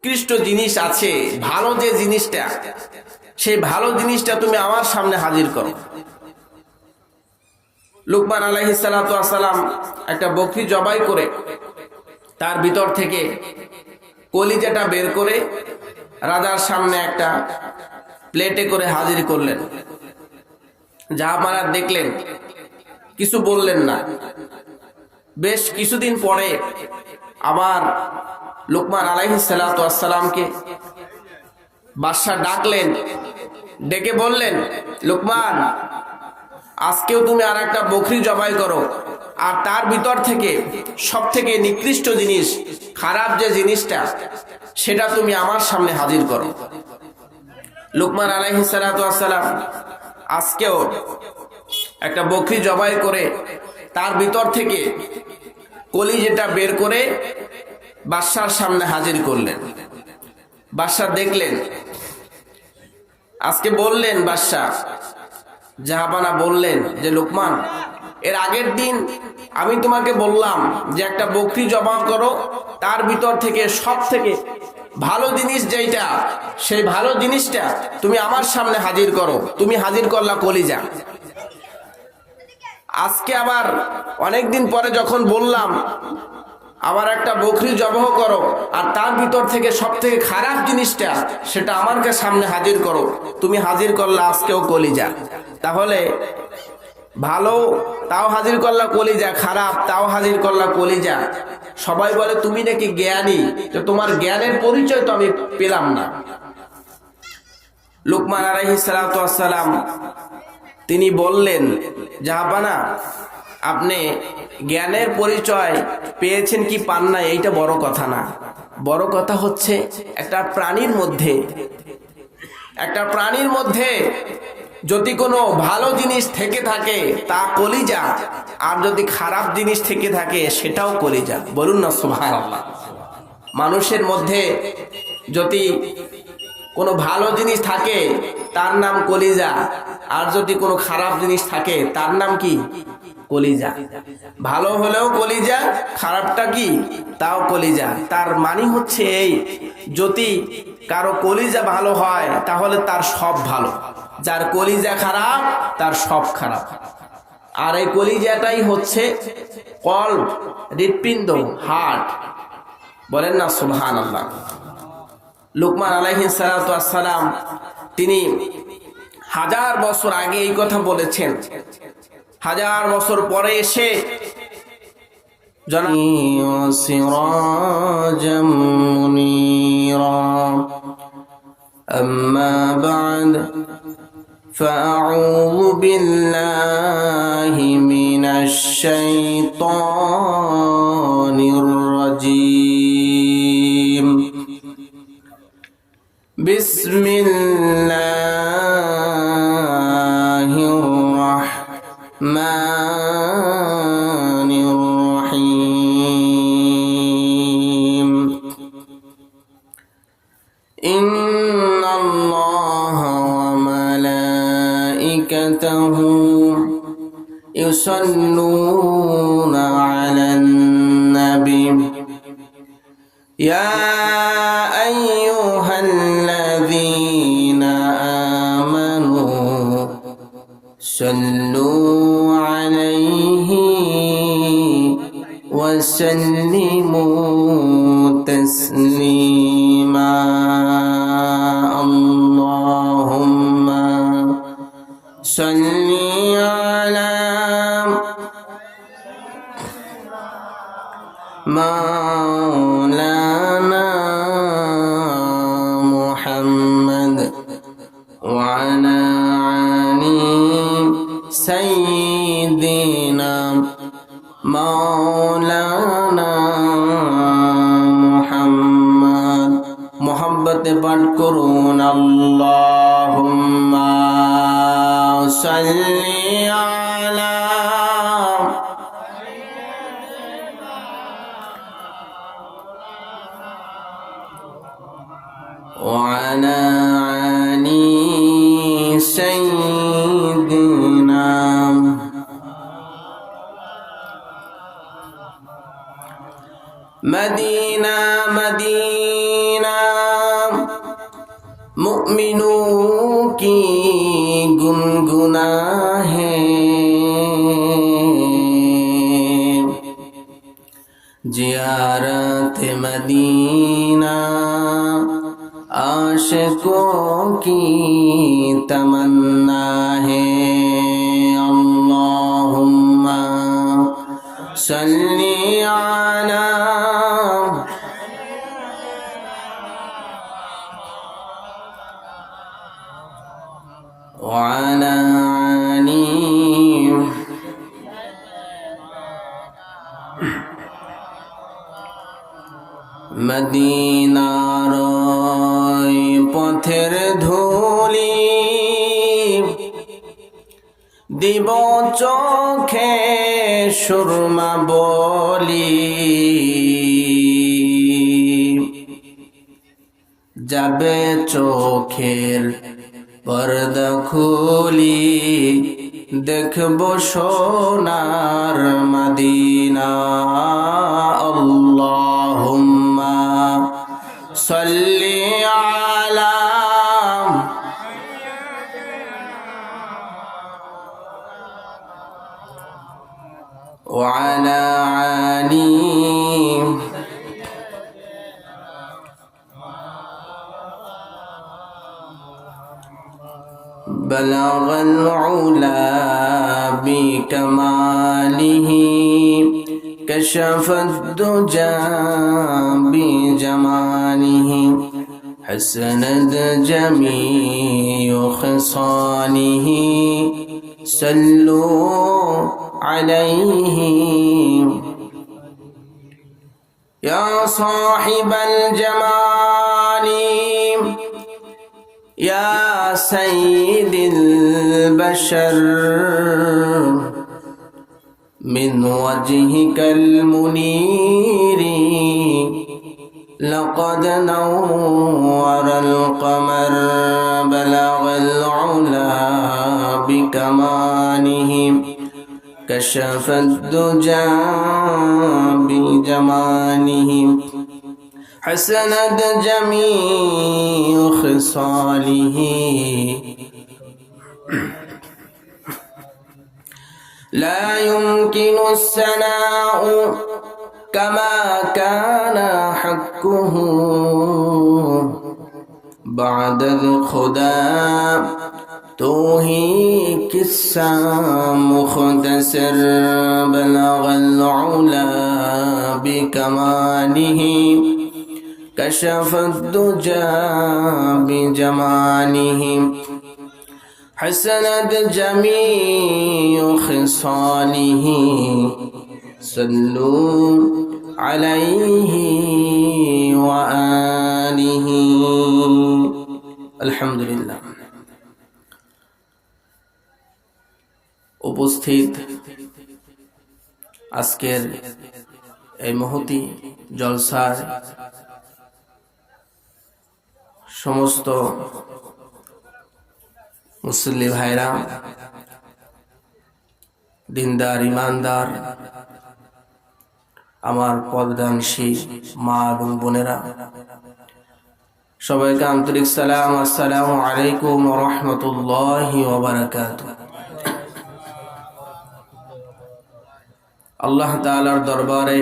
উৎকৃষ্ট জিনিস আছে, ভালো যে জিনিসটা, সেই ভালো জিনিসটা তুমি আমার সামনে হাজির করো। লুকমান আলাইহিস সালাতু ওয়াস সালাম একটা বকরি জবাই করে তার ভিতর থেকে কলিজাটা বের করে রাজার সামনে একটা প্লেটে করে হাজির করলেন। জাহাপানা দেখলেন, কিছু বললেন না। বেশ কিছুদিন পরে আবার লুকমান আলাইহিস সালাতু ওয়াস সালামকে বাদশা ডাকলেন, ডেকে বললেন, লুকমান, আজকেও তুমি আর একটা বকরি জবাই করো, আর তার ভিতর থেকে সব থেকে নিকৃষ্ট জিনিস, খারাপ যে জিনিসটা, সেটা তুমি আমার সামনে হাজির করো। লুকমান আলাইহিস সালাতু ওয়াস সালাম আজকেও একটা বকরি জবাই করে তার ভিতর থেকে কলিজাটা বের করে বাদশার সামনে হাজির করলেন। বাদশা দেখলেন, আজকে বললেন বাদশা, জাহাপানা বললেন যে লুকমান, এর আগের দিন আমি তোমাকে বললাম যে একটা বকরি জবাই করো, তার ভিতর থেকে সব থেকে ভালো জিনিস যেটা, সেই ভালো জিনিসটা তুমি আমার সামনে হাজির করো। তুমি হাজির করলা কলিজা। আজকে আবার অনেকদিন পরে যখন বললাম আবার একটা বকরি জবাহ করো, আর তার ভিতর থেকে সব থেকে খারাপ জিনিসটা, সেটা আমার সামনে হাজির করো, তুমি হাজির করলা আজকেও কলিজা। তাহলে ভালো তাও হাজির করলা কলিজা, খারাপ তাও হাজির করলা কলিজা। সবাই বলে তুমি নাকি জ্ঞানী, তো তোমার জ্ঞানের পরিচয় তো আমি পেলাম না। লুকমান আলাইহিস সালাতু ওয়াস সালাম তিনি বললেন, জাহাপানা, আপনি জ্ঞানের পরিচয় পেয়েছেন কি পান না, এইটা বড় কথা না। বড় কথা হচ্ছে একটা প্রাণীর মধ্যে যদি কোনো ভালো জিনিস থেকে থাকে তা কলিজা, আর যদি খারাপ জিনিস থেকে থাকে সেটাও কলিজা। বলুন না সুবহানাল্লাহ। মানুষের মধ্যে যদি কোনো ভালো জিনিস থাকে তার নাম কলিজা, আর যদি কোনো খারাপ জিনিস থাকে তার নাম কি? কলিজা। ভালো হলেও কলিজা, খারাপটা কি? তাও কলিজা। তার মানে হচ্ছে এই, যদি কারো কলিজা ভালো হয় তাহলে তার সব ভালো, যার কলিজা খারাপ তার সব খারাপ। আর এই কলিজাটাই হচ্ছে কল্ব, হৃৎপিণ্ড, হার্ট। বলেন না সুবহানাল্লাহ। লুকমান আলাইহিস সালাতু ওয়াস সালাম তিনি 1000 বছর আগে এই কথা বলেছেন। 1000 বছর পরে এসে সিরাজাম মুনীরা আম্মা বা'দ فأعوذ بالله من الشيطان الرجيم بسم الله الرحمن الرحيم إن الله وملائكته يصلون على النبي يا أيها الذين آمنوا صلوا عليه وسلموا تسليما اللهم صل على مولانا محمد وعلى آل سيدنا مولانا محمد محبت পাঠ করুন আল্লাহুম্মা সাল্লি আলা وعلى آل سيدنا مدينة مدينة मुमिनों की गुनगुना है, जियारत मदीना आशिकों की तमन्ना है। अल्लाहुम्मा सल्ली अला وعلى آله মদিনার পথের ধুলি দিব চোখে সুরমা বলি, যাবে চোখের পর্দা খুলি দেখব সোনার মদিনা। আল্লাহুম্মা সাল্লি আলা ওয়া আলা আলি بلغ العلا بكماله كشف الدجى بجماله حسنت جميع خصاله صلوا عليه يا صاحب الجمال يا سيد البشر من وجهك المنير لقد نور القمر بلغ العلا بكماله كشف الدجى بجماله حسنت جميع خصاله لا يمكن الثناء كما كان حقه بعد الخدا تو ہی قصہ مختصر بلغ العلا بکماله كشف الدجى بجماله حسنت جميع خصاله صلوا عليه وآله الحمد لله। উপস্থিত আজকের এই মহতি জলসার সমস্ত মুসল্লি ভাইরা, দিনদার ইমানদার, আমার পর্দানশী মা এবং বোনেরা, সবাইকে আন্তরিক সালাম। আসসালামু আলাইকুম ওয়া রাহমাতুল্লাহি ওয়া বারাকাতুহু। আল্লাহ তাআলার দরবারে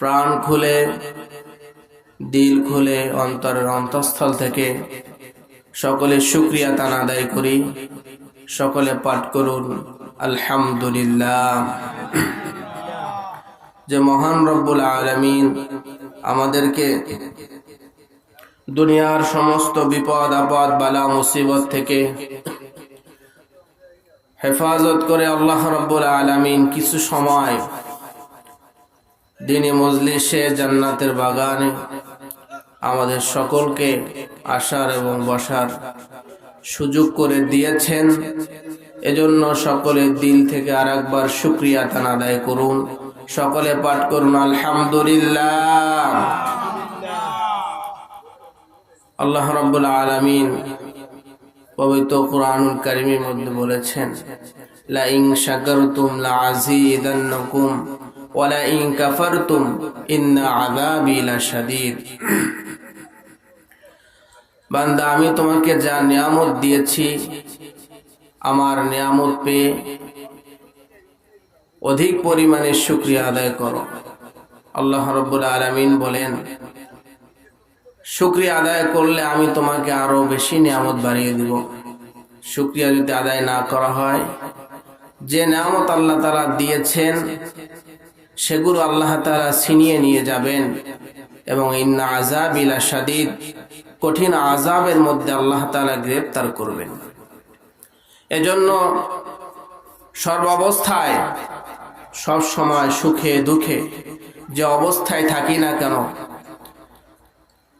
প্রাণ খুলে, দিল খুলে, অন্তরের অন্তঃস্থল থেকে সকলে শুকরিয়া তান আদায় করি। সকলে পাঠ করুন আলহামদুলিল্লাহ। যে মহান রব্বুল আলামিন আমাদেরকে দুনিয়ার সমস্ত বিপদ আপদ বালা মুসিবত থেকে হেফাজত করে আল্লাহ রব্বুল আলামিন কিছু সময় দিনে মজলিসে জান্নাতের বাগানে আমাদের সকলকে আসার এবং বসার সুযোগ করে দিয়েছেন। এজন্য সকলের দিল থেকে আরেকবার শুকরিয়া তান আদায় করুন। সকলে পাঠ করুন আলহামদুলিল্লাহ। আল্লাহ রাব্বুল আলামিন পবিত্র কুরআনুল কারীমের মধ্যে বলেছেন, লা ইন শাকারতুম লা আযীদান্নাকুম ওয়া লা ইন কাফারতুম ইন্না আযাবি লাশাদীদ। বান্দা আমি তোমাকে যা নিয়ামত দিয়েছি, আমার নিয়ামত পেয়ে অধিক পরিমাণে শুকরিয়া আদায় করো। আল্লাহ রাব্বুল আলামিন বলেন, শুকরিয়া আদায় করলে আমি তোমাকে আরো বেশি নিয়ামত বাড়িয়ে দিব। শুকরিয়া যদি আদায় না করা হয়, যে নিয়ামত আল্লাহ তাআলা দিয়েছেন সেগুলো আল্লাহ তাআলা ছিনিয়ে নিয়ে যাবেন এবং ইন্না আযাবি লাশাদীদ, কঠিন আযাবের মধ্যে আল্লাহ তাআলা গ্রেফতার করবেন। এজন্য সর্বাবস্থায়, সব সময় সুখে দুঃখে যে অবস্থায় থাকি না কেন,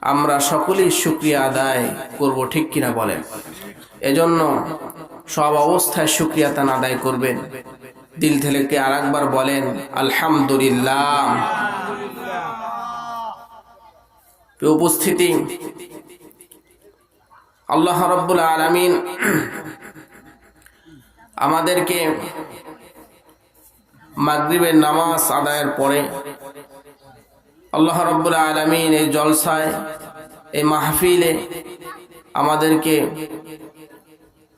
আমরা সকলেই শুকরিয়া আদায় করব, ঠিক কিনা বলেন? এজন্য সব অবস্থায় শুকরিয়া তান আদায় করবেন। দিল থেকে আরেকবার বলেন আলহামদুলিল্লাহ। উপস্থিতি, আল্লাহ রাব্বুল আলামিন আমাদেরকে মাগরিবের নামাজ আদায়ের পরে আল্লাহ রাব্বুল আলামিন এই জলসায়, এই মাহফিলে আমাদেরকে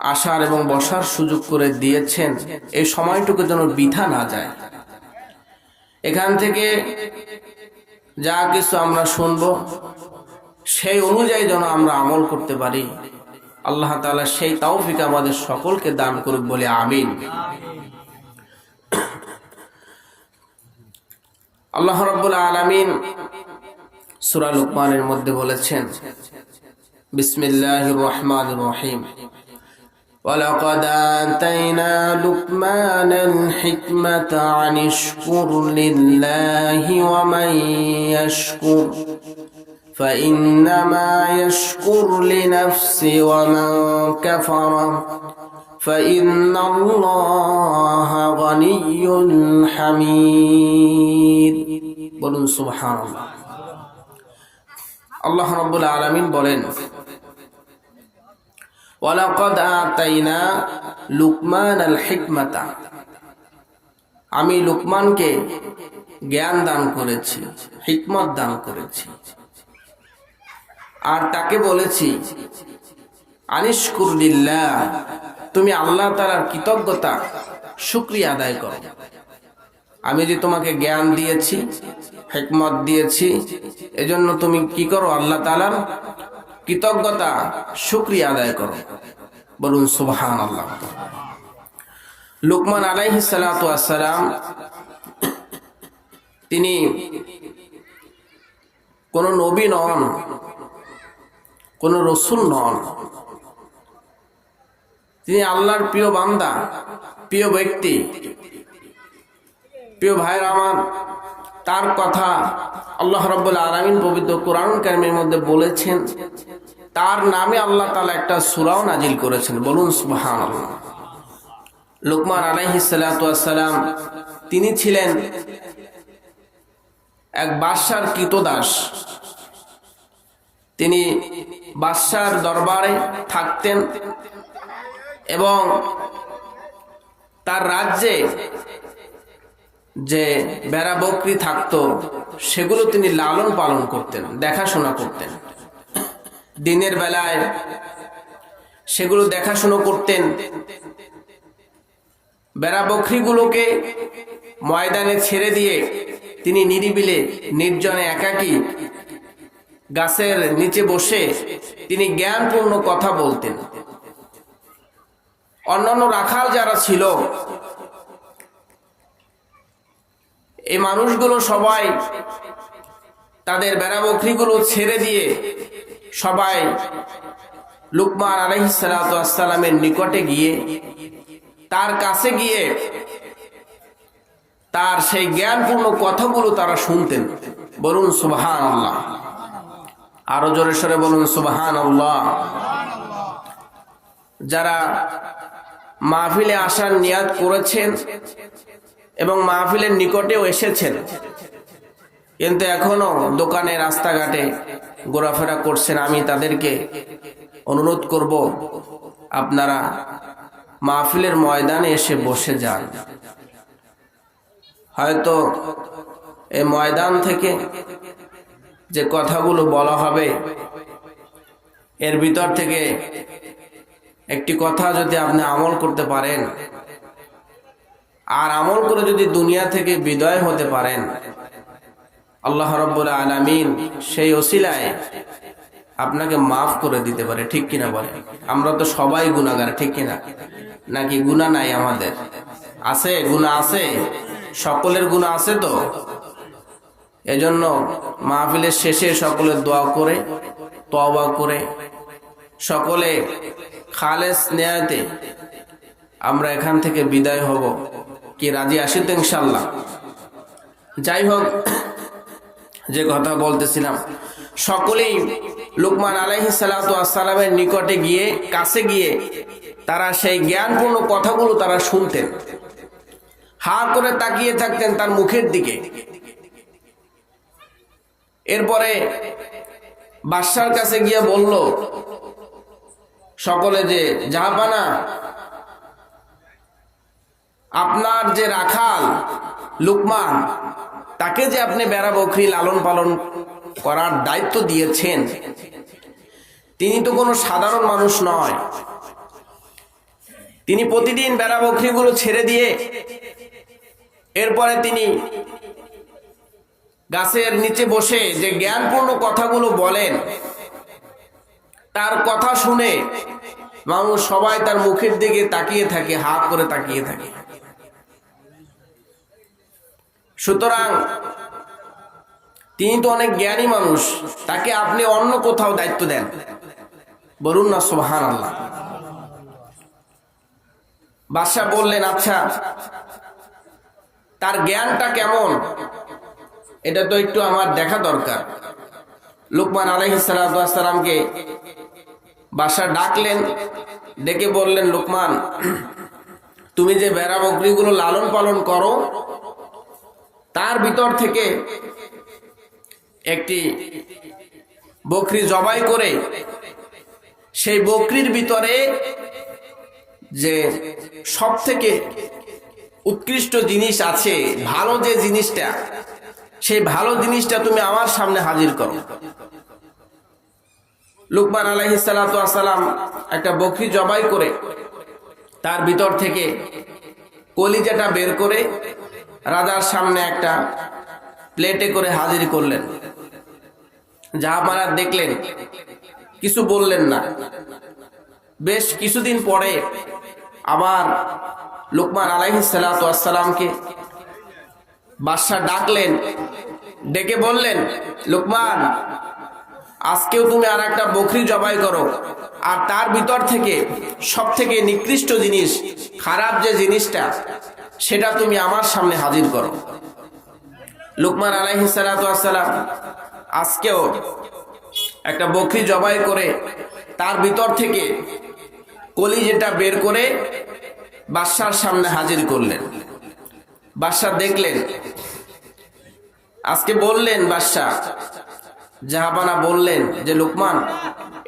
আসার এবং বসার সুযোগ করে দিয়েছেন। এই সময়টুকু যেন বৃথা না যায়। এখান থেকে যা কিছু আমরা শুনবো সেই অনুযায়ী যেন আমরা আমল করতে পারি। আল্লাহ তাআলা সেই তৌফিক আমাদের সকলকে দান করুক বলে আমিন। আল্লাহ রাব্বুল আলামিন সূরা লুকমানের মধ্যে বলেছেন, বিসমিল্লাহির রহমানির রহিম, ওয়ালাকাদ আতাইনা লুকমানাল হিকমাতা আনিশকুর লিল্লাহি ওয়া মান ইয়াশকুর ফাইন্নামা ইয়াশকুরু লিনাফসিহি ওয়া মান কাফারা ফাইন্নাল্লাহা গানিয়্যুন হামিদ। বলুন সুবহানাল্লাহ। আল্লাহ রাব্বুল আলামিন বলেন, ওয়ালাকাদ আতাইনা লুকমানাল হিকমাতা, আমি লুকমানকে জ্ঞান দান করেছি, হিকমত দান করেছি, আর তাকে বলেছি আনিশকুর লিল্লাহ, তুমি আল্লাহ তাআলার কৃতজ্ঞতা শুকরিয়া আদায় করো। আমি যে তোমাকে জ্ঞান দিয়েছি, হিকমত দিয়েছি, এজন্য তুমি কি করো? আল্লাহ তাআলার কৃতজ্ঞতা শুকরিয়া আদায় করো। বলুন সুবহানাল্লাহ। লুকমান আলাইহিস সালাতু ওয়াস সালাম, তিনি কোন নবী নন, কোন রাসূল নন, তিনি আল্লাহর প্রিয় বান্দা, প্রিয় ব্যক্তি। প্রিয় ভাইরা আমার, তার কথা আল্লাহ রাব্বুল আলামিন পবিত্র কোরআন কারীমের মধ্যে বলেছেন। তার নামে আল্লাহ তাআলা একটা সূরাও নাজিল করেছেন। বলুন সুবহানাল্লাহ। লুকমান আলাইহিস সালাতু ওয়াস সালাম, তিনি ছিলেন এক বাদশার কৃতদাস। তিনি বাদশার দরবারে থাকতেন এবং তার রাজ্যে যে বেড়া বকরি থাকতো সেগুলো তিনি লালন পালন করতেন, দেখাশোনা করতেন। দিনের বেলায় সেগুলো দেখাশোনা করতেন। বেড়া বকরিগুলোকে ময়দানে ছেড়ে দিয়ে তিনি নিরিবিলে নির্জনে একাকী গাছের নিচে বসে তিনি জ্ঞানপূর্ণ কথা বলতেন। অন্যান্য রাখাল যারা ছিল, এই মানুষগুলো সবাই তাদের বেড়া বকরিগুলো ছেড়ে দিয়ে সবাই লুকমান আলাইহিস সালাতু ওয়াস সালামের নিকটে গিয়ে, তার কাছে গিয়ে তার সেই জ্ঞানপূর্ণ কথাগুলো তারা শুনতেন। বলুন সুবহানাল্লাহ। আরো জোরে সরে বলুন সুবহানাল্লাহ। যারা মাহফিলে আসার নিয়াত করেছেন এবং মাহফিলের নিকটেও এসেছেন, কিন্তু এখনো দোকানে রাস্তাঘাটে ঘোরাফেরা করছেন, আমি তাদেরকে অনুরোধ করব, আপনারা মাহফিলের ময়দানে এসে বসে যান। হয়তো এই ময়দান থেকে যে কথাগুলো বলা হবে, এর ভিতর থেকে একটি কথা যদি আপনি আমল করতে পারেন আর আমল করে যদি দুনিয়া থেকে বিদায় হতে পারেন, আল্লাহ রাব্বুল আলামিন সেই ওসিলায় আপনাকে মাফ করে দিতে পারে। ঠিক কিনা বলেন? আমরা তো সবাই গুনাহগার, ঠিক কিনা? নাকি গুনাহ নাই আমাদের? আছে, গুনাহ আছে, সকলের গুনাহ আছে। তো এজন্য মাহফিলের শেষে সকলে দোয়া করে, তওবা করে, সকলে খালেস নিয়তে আমরা এখান থেকে বিদায় হব। কি রাজি আছি তো ইনশাআল্লাহ? যাই হোক, যে কথা বলতেছিলাম, সকলেই লুকমান আলাইহিস সালাতু ওয়াস সালামের নিকটে গিয়ে, কাছে গিয়ে তারা সেই জ্ঞানপূর্ণ কথাগুলো তারা শুনতেন, হা করে তাকিয়ে থাকতেন তার মুখের দিকে। এরপরে বাদশার কাছে গিয়ে বলল সকলে যে, জাহাপানা, আপনার যে রাখাল লুকমান, তাকে যে আপনি বেড়া বকরি লালন পালন করার দায়িত্ব দিয়েছেন, তিনি তো কোনো সাধারণ মানুষ নয়। তিনি প্রতিদিন বেড়া বকরিগুলো ছেড়ে দিয়ে এরপরে তিনি গাছের নিচে বসে যে জ্ঞানপূর্ণ কথাগুলো বলেন, তার কথা শুনে মানুষ সবাই তার মুখের দিকে তাকিয়ে থাকে, হা করে তাকিয়ে থাকে। সুতরাং তিনি তো অনেক জ্ঞানী মানুষ, তাকে আপনি অন্য কোথাও দায়িত্ব দেন, বলুন না সুবহানাল্লাহ। বাদশা বললেন, আচ্ছা, তার জ্ঞানটা কেমন এটা তো একটু আমার দেখা দরকার। লুকমান আলাইহিস সালাতু ওয়াস সালামকে বাদশা ডাকলেন, ডেকে বললেন, লুকমান, তুমি যে বেড়া বকরিগুলো লালন পালন করো, তার ভিতর থেকে একটি বকরি জবাই করে সেই বকরির ভিতরে যে সব থেকে উৎকৃষ্ট জিনিস আছে, ভালো যে জিনিসটা, সেই ভালো জিনিসটা তুমি আমার সামনে হাজির করো। লুকমান আলাইহিস সালাতু ওয়াস সালাম একটা বকরি জবাই করে তার ভিতর থেকে কলিজাটা বের করে রাজার সামনে একটা প্লেটে করে হাজির করলেন। জাহাপানা দেখলেন, কিছু বললেন না। বেশ কিছুদিন পরে আবার লুকমান আলাইহিস সালাতু ওয়াস সালামকে বাদশা ডাকলেন, ডেকে বললেন, লুকমান, আজকেও তুমি আর একটা বকরি জবাই করো, আর তার ভিতর থেকে সব থেকে নিকৃষ্ট জিনিস, খারাপ যে জিনিসটা, সেটা তুমি আমার সামনে হাজির করো। লুকমান আলাইহিস সালাতু ওয়াস সালাম আজকেও একটা বকরি জবাই করে তার ভিতর থেকে কলিজাটা বের করে বাদশার সামনে হাজির করলেন। বাদশা দেখলেন, আজকে বললেন বাদশা, জাহাপানা বললেন যে, লুকমান,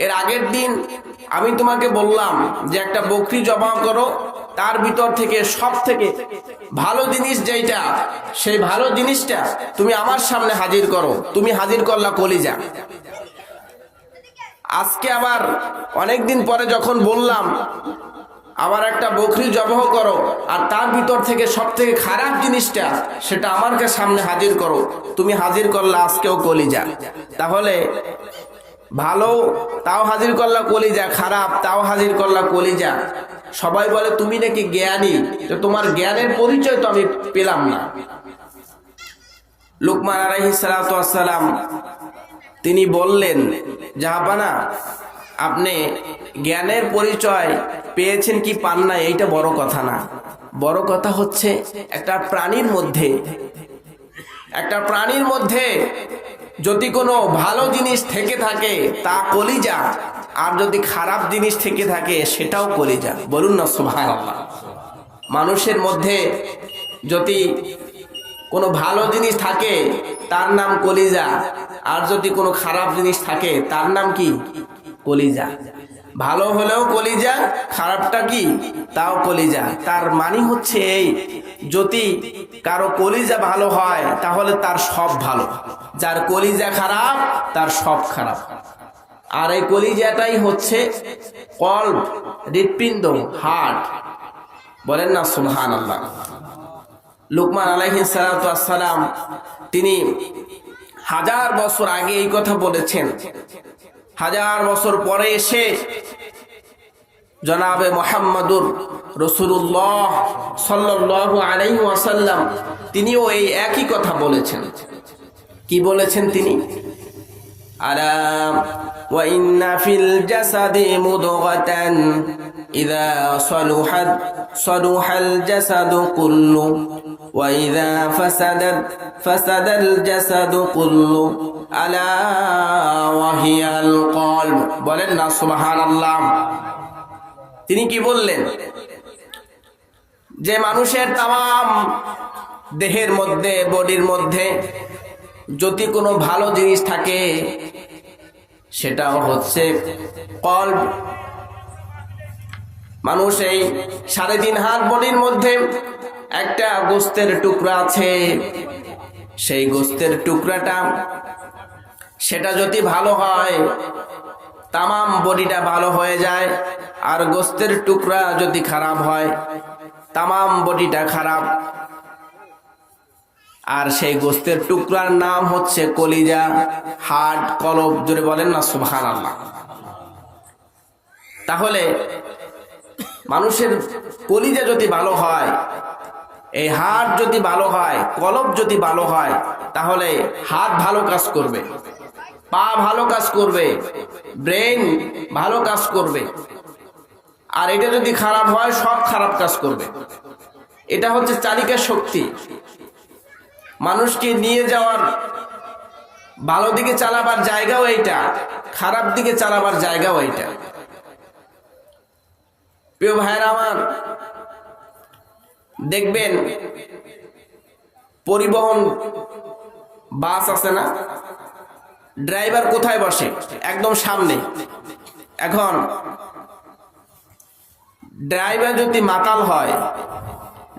এর আগের দিন আমি তোমাকে বললাম যে একটা বকরি জবাই করো, তার ভিতর থেকে সব থেকে ভালো জিনিস যেটা, সেই ভালো জিনিসটা তুমি আমার সামনে হাজির করো। তুমি হাজির করলা কলিজা। আজকে আবার অনেকদিন পরে যখন বললাম আবার একটা বকরি জবাই করো, আর তার ভিতর থেকে সব থেকে খারাপ জিনিসটা, সেটা আমার সামনে হাজির করো, তুমি হাজির করলা আজকেও কলিজা। তাহলে ভালো তাও হাজির করলা কলিজা, খারাপ তাও হাজির করলা কলিজা। সবাই বলে তুমি নাকি জ্ঞানী, তো তোমার জ্ঞানের পরিচয় তো আমি পেলাম না। লুকমান আলাইহিস সালাতু ওয়াস সালাম তিনি বললেন, জাহাপানা, আপনি জ্ঞানের পরিচয় পেয়েছেন কি পান না, এইটা বড় কথা না। বড় কথা হচ্ছে একটা প্রাণীর মধ্যে যদি কোনো ভালো জিনিস থেকে থাকে তা কলিজা, আর যদি খারাপ জিনিস থেকে থাকে সেটাও কলিজা। বলুন না সুবহানাল্লাহ। মানুষের মধ্যে যদি কোনো ভালো জিনিস থাকে তার নাম কলিজা, আর যদি কোনো খারাপ জিনিস থাকে তার নাম কি? কলিজা। ভালো হলেও কলিজা, খারাপটা কি? তাও কলিজা। তার মানে হচ্ছে এই, যদি কারো কলিজা ভালো হয় তাহলে তার সব ভালো, যার কলিজা খারাপ তার সব খারাপ। আর এই কলিজাটাই হচ্ছে কলব, হৃৎপিণ্ড, হার্ট। বলেন না সুবহানাল্লাহ। লুকমান আলাইহিস সালাতু ওয়াস সালাম তিনি 1000 বছর আগে এই কথা বলেছেন। 1000 বছর পরে এসে জনাবে মুহাম্মাদুর রাসূলুল্লাহ সাল্লাল্লাহু আলাইহি ওয়াসাল্লাম তিনিও এই একই কথা বলেছেন। কি বলেছেন তিনি? আলা ওয়া ইন্না ফিল জাসাদি মুদগাতান ইযা সালুহাত সালুহাল জাসাদু কুল্লু ওয়া ইযা ফাসাদাত ফাসাদাল জাসাদু কুল্লু আলা ওয়া হিয়াল কলব। বলেন না সুবহানাল্লাহ। তিনি কি বললেন? যে মানুষের তাম দেহের মধ্যে, বডির মধ্যে যদি কোনো ভালো জিনিস থাকে সেটাও হচ্ছে কলব। মানুষ এই 3.5 হাত বডির মধ্যে একটা গোস্তের টুকরা আছে, সেই গোস্তের টুকরাটা সেটা যদি ভালো হয় তামাম বডিটা ভালো হয়ে যায়, আর গোস্তের টুকরা যদি খারাপ হয় তামাম বডিটা খারাপ। আর সেই গোস্তের টুকরার নাম হচ্ছে কলিজা, হার্ট, কলব। জোরে বলেন না সুবহানাল্লাহ। তাহলে মানুষের কলিজা যদি ভালো হয়, এই হার্ট যদি ভালো হয়, কলব যদি ভালো হয়, তাহলে হাত ভালো কাজ করবে, পা ভালো কাজ করবে, ব্রেন ভালো কাজ করবে। আর এটা যদি খারাপ হয় সব খারাপ কাজ করবে। এটা হচ্ছে চালিকা শক্তি, মানুষকে নিয়ে যাওয়ার, ভালো দিকে চালাবার জায়গাও এইটা, খারাপ দিকে চালাবার জায়গাও এইটা। প্রিয় ভাইরা আমার, দেখবেন পরিবহন বাস আছে না, ড্রাইভার কোথায় বসে? একদম সামনে। এখন ড্রাইভার যদি মাতাল হয়,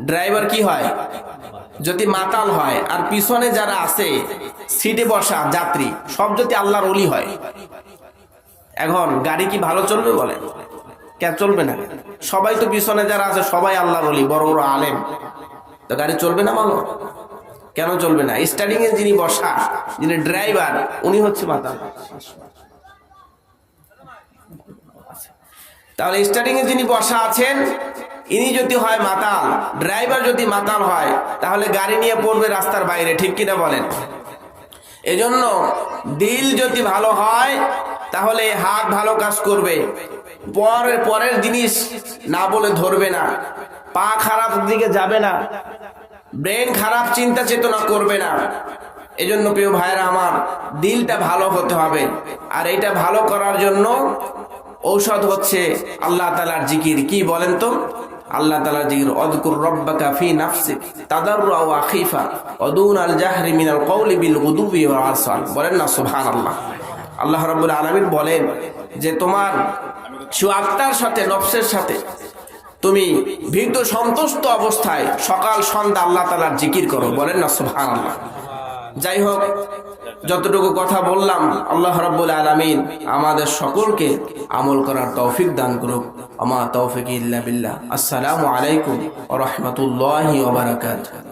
ড্রাইভার কি হয়? যদি মাতাল হয়, আর পিছনে যারা আছে সিটে বসা যাত্রী সব যদি আল্লাহর ওলি হয়, এখন গাড়ি কি ভালো চলবে? বলে কেন চলবে না? সবাই তো পিছনে যারা আছে সবাই আল্লাহর ওলি, বড় বড় আলেম, তো গাড়ি চলবে না ভালো? কেন চলবে না? স্টার্টিং এ যিনি বসা, যিনি ড্রাইভার, উনি হচ্ছে মাতাল। তাহলে স্টার্টিং এ যিনি বসা আছেন ইনি যদি হয় মাতাল, ড্রাইভার যদি মাতাল হয়, তাহলে গাড়ি নিয়ে পড়বে রাস্তার বাইরে, ঠিক কিনা বলেন? এজন্য দিল যদি ভালো হয় তাহলে হাত ভালো কাজ করবে, পরের জিনিস না বলে ধরবে না, পা খারাপ দিকে যাবে না, ব্রেন খারাপ চিন্তা চেতনা করবে না। এজন্য প্রিয় ভাইরা আমার, দিলটা ভালো হতে হবে। আর এটা ভালো করার জন্য ঔষধ হচ্ছে আল্লাহ তাআলার জিকির। কি বলেন তো? আল্লাহ তাআলার জিকির, অযকুর রব্বাকা ফি নাফসিক তাদাররুআ ওয়া খিফা ওয়া দুনাল জাহরি মিনাল কওলি বিল গুদুবি ওয়াল আসাল। বলেন না সুবহানাল্লাহ। আল্লাহ রাব্বুল আলামিন বলেন যে তোমার আত্মার সাথে, নফসের সাথে তুমি ভীত সন্তুষ্ট অবস্থায় সকাল সন্ধ্যা আল্লাহ তাআলার জিকির করো। বলেন না সুবহানাল্লাহ। যাই হোক, যতটুকু কথা বললাম, আল্লাহ রাব্বুল আলামিন আমাদের সকলকে আমল করার তৌফিক দান করুক। আমা তৌফিক ইল্লা বিল্লাহ। আসসালামু আলাইকুম ওয়া রাহমাতুল্লাহি ওয়া বারাকাতুহু।